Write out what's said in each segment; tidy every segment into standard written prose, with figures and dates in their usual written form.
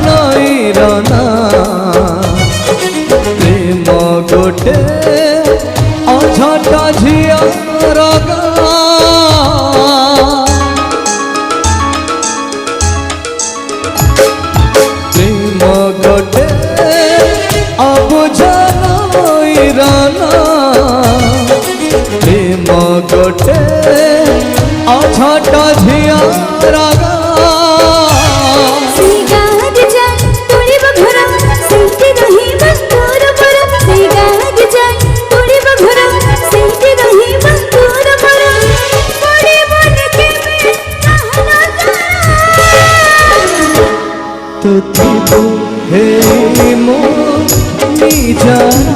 नईरना प्रेम गोटे अझट झियर प्रेम गोटे अबुझ नईरना प्रेम गोटे अझट झियर तू हे मो निजारा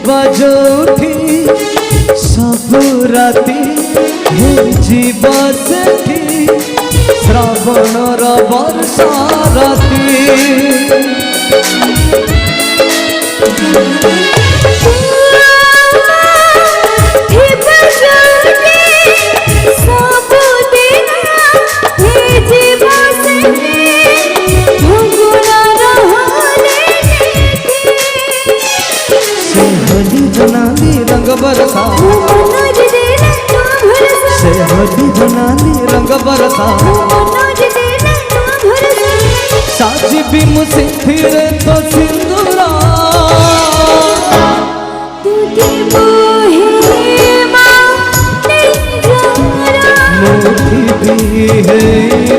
बजौथी सब राति जीव सेठी श्रावणर वर्षा राति रंग बरसा से होली बनानी रंग बरसा साजी भी मुझे फिर तो सिंदूरा मोती भी है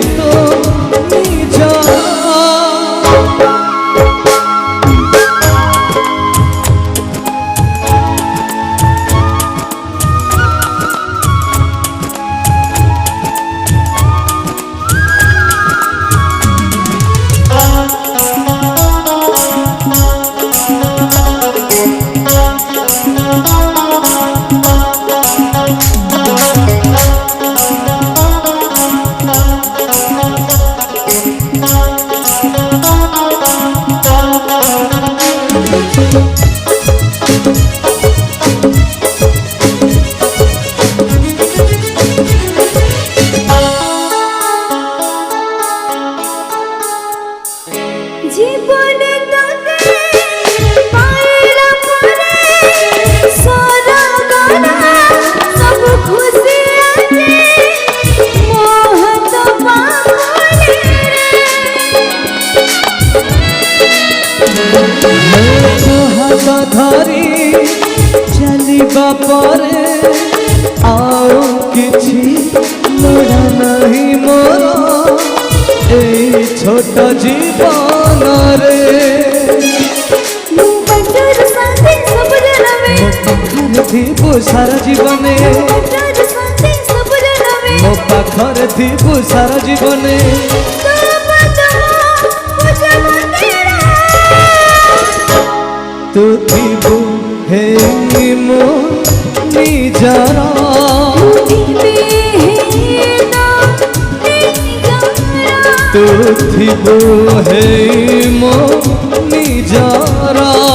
तो धरी चलिबा परे आउ किछि लोड़ा नहीं मोर ए छोट जीवन रे थी सारा जीवन मो पाखर थी सारा जीवन तू थी हे मो निजारा तू थी हे मो निजारा।